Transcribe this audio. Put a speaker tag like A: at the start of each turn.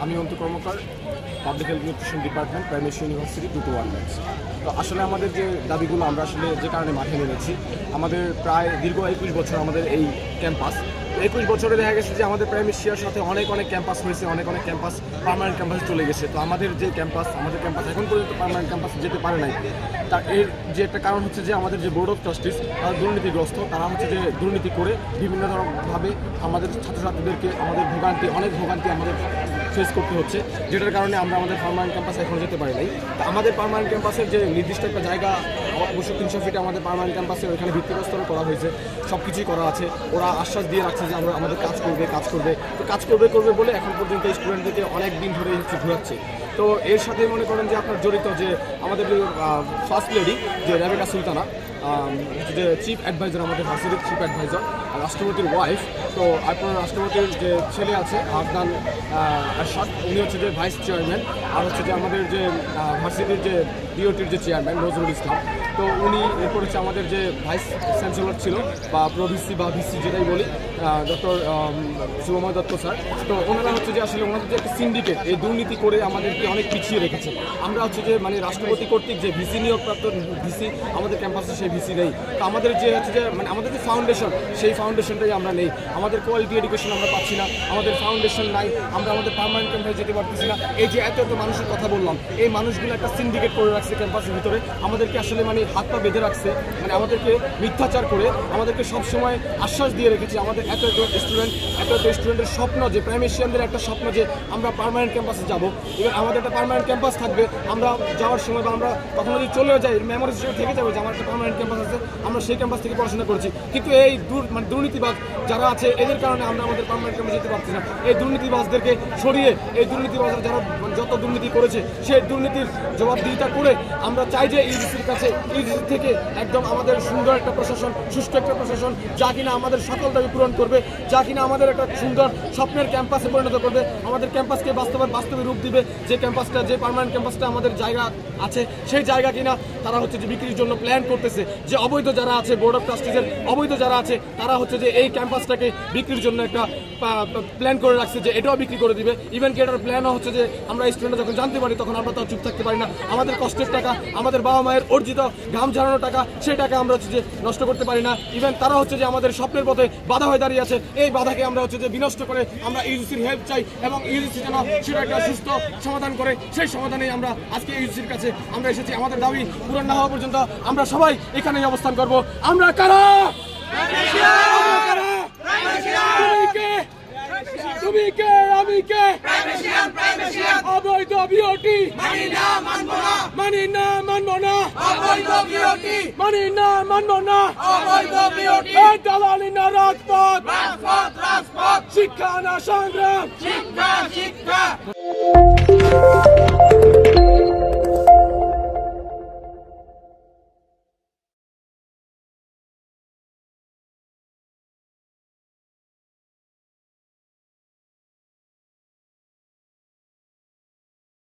A: আমি Antu Karmakar, public health nutrition department, primary university 221 batch. তো আসলে আমাদের যে দাবিগুলো আমরা আসলে যে কারণে মাঠে নেমেছি, আমাদের প্রায় দীর্ঘ 21 বছর আমাদের এই ক্যাম্পাস। 21 বছরে দেখা গেছে যে আমাদের প্রাইমারি শিয়ার সাথে অনেক ক্যাম্পাস হয়েছে, অনেক ক্যাম্পাস পার্মানেন্ট ক্যাম্পাসে চলে গেছে। তো আমাদের ক্যাম্পাস এখন পর্যন্ত পার্মানেন্ট ক্যাম্পাসে যেতে পারে নাই। তার এর যে একটা কারণ হচ্ছে যে আমাদের যে বোর্ড অফ ট্রাস্টিস তারা দুর্নীতিগ্রস্ত। তারা হচ্ছে যে দুর্নীতি করে বিভিন্ন ধরনভাবে আমাদের ছাত্রছাত্রীদেরকে অনেক ভোগান্তি আমাদের ফেস করতে হচ্ছে, যেটার কারণে আমরা আমাদের পার্মানেন্ট ক্যাম্পাসে এখনও যেতে পারি নাই। তো আমাদের পার্মানেন্ট ক্যাম্পাসের যে নির্দিষ্ট একটা জায়গা, অবশ্য 300 ফিটে আমাদের পার্মানেন্ট ক্যাম্পাসে ওইখানে ভিত্তিপ্রস্তর করা হয়েছে, সব কিছুই করা আছে। ওরা আশ্বাস দিয়ে রাখছে যে আমাদের কাজ করবে বলে এখন পর্যন্ত স্টুডেন্টদেরকে অনেক দিন ধরে ঘুরাচ্ছে। তো এর সাথে মনে করেন যে আপনার জড়িত যে আমাদের ফার্স্ট লেডি যে রেবেকা সুলতানা, যে চিফ অ্যাডভাইজার, আমাদের ভার্সিটির চিফ অ্যাডভাইজার, রাষ্ট্রপতির ওয়াইফ। তো আপনার রাষ্ট্রপতির যে ছেলে আছে আফগান আরশাদ, উনি হচ্ছে যে ভাইস চেয়ারম্যান, আর হচ্ছে যে আমাদের যে ভার্সিটির যে ডিওটির যে চেয়ারম্যান নজরুল ইসলাম। তো উনি এরপর হচ্ছে আমাদের যে ভাইস চ্যান্সেলর ছিল বা প্রভিসি বা ভিসি যেটাই বলি, ডক্টর শুভময় দত্ত স্যার। তো ওনারা হচ্ছে যে আসলে ওনাদের যে একটা সিন্ডিকেট, এই দুর্নীতি করে আমাদেরকে অনেক পিছিয়ে রেখেছে। আমরা হচ্ছে যে রাষ্ট্রপতি কর্তৃক যে ভিসি নিয়োগপ্রাপ্ত ভিসি আমাদের ক্যাম্পাসে সেই ভিসি নেই। তো আমাদের যে হচ্ছে যে আমাদের যে ফাউন্ডেশন, সেই ফাউন্ডেশনটাই আমরা নেই। আমাদের কোয়ালিটি এডুকেশন আমরা পাচ্ছি না, আমাদের ফাউন্ডেশন নাই, আমরা আমাদের পার্মানেন্ট ক্যাম্পাসে যেতে পারতেছি না। এই যে এত মানুষের কথা বললাম, এই মানুষগুলো একটা সিন্ডিকেট করে রাখছে ক্যাম্পাসের ভিতরে, আমাদেরকে আসলে হাত পা বেঁধে রাখছে, আমাদেরকে মিথ্যাচার করে আমাদেরকে সবসময় আশ্বাস দিয়ে রেখেছে। আমাদের এত স্টুডেন্টের স্বপ্ন, যে প্রাইমেশিয়ানদের একটা স্বপ্ন যে আমরা পার্মানেন্ট ক্যাম্পাসে যাবো, এবং আমাদের একটা পার্মানেন্ট ক্যাম্পাস থাকবে। আমরা যাওয়ার সময় বা আমরা কখনো যদি চলেও যাই, মেমোরিজ হিসেবে থেকে যাবে যে আমার একটা পার্মানেন্ট ক্যাম্পাস আছে, আমরা সেই ক্যাম্পাস থেকে পড়াশোনা করেছি। কিন্তু এই দুর্নীতিবাজ যারা আছে, এদের কারণে আমরা আমাদের পার্মানেন্ট ক্যাম্পাসে যেতে পারছি না। এই দুর্নীতিবাজদেরকে সরিয়ে, এই দুর্নীতিবাজরা যারা যত দুর্নীতি করেছে সেই দুর্নীতির জবাবদিহিতা করে আমরা চাই যে ইউজিসির কাছে, ইউজিসি থেকে একদম আমাদের সুন্দর একটা প্রশাসন, সুষ্ঠু একটা প্রশাসন, যা কিনা আমাদের সকল দাবি পূরণ করবে, যা কিনা আমাদের একটা সুন্দর স্বপ্নের ক্যাম্পাসে পরিণত করবে, আমাদের ক্যাম্পাসকে বাস্তবে রূপ দিবে। যে ক্যাম্পাসটা, যে পার্মানেন্ট ক্যাম্পাসটা আমাদের জায়গা আছে, সেই জায়গা কিনা তারা হচ্ছে যে বিক্রির জন্য প্ল্যান করতেছে। যে অবৈধ যারা আছে, বোর্ড অফ ট্রাস্টিজের অবৈধ যারা আছে, তারা হচ্ছে যে এই ক্যাম্পাসটাকে বিক্রির জন্য একটা প্ল্যান করে রাখছে যে এটাও বিক্রি করে দিবে। ইভেন কি এটার প্ল্যানও হচ্ছে যে আমরা স্টুডেন্টরা যখন জানতে পারি, তখন আমরা তো চুপ থাকতে পারি না। আমাদের কষ্টের টাকা, আমাদের বাবা মায়ের অর্জিত ঘাম ঝরানো টাকা, সেই টাকা আমরা হচ্ছে যে নষ্ট করতে পারি না। ইভেন তারা হচ্ছে যে আমাদের স্বপ্নের পথে বাধা হয়ে দাঁড়িয়ে আছে। এই বাধাকে আমরা হচ্ছে যে বিনষ্ট করে আমরা ইউজিসির হেল্প চাই, এবং ইউজিসি যেন সেটা একটা সুস্থ সমাধান করে। সেই সমাধানেই আমরা আজকে ইউজিসির কাছে আমরা এসেছি। আমাদের দাবি পূরণ না হওয়া পর্যন্ত আমরা সবাই এখানেই অবস্থান করব। আমরা কারা? তুমি কে? আমি কে? অবৈধ বিওটি মানি না, মানবো না। মানি না, মানবো না। অবৈধ বিওটি মানি না, মানবো না। অবৈধ বিওটি দালালি না, রাজপথ, শিক্ষা না সংগ্রাম, শিক্ষা।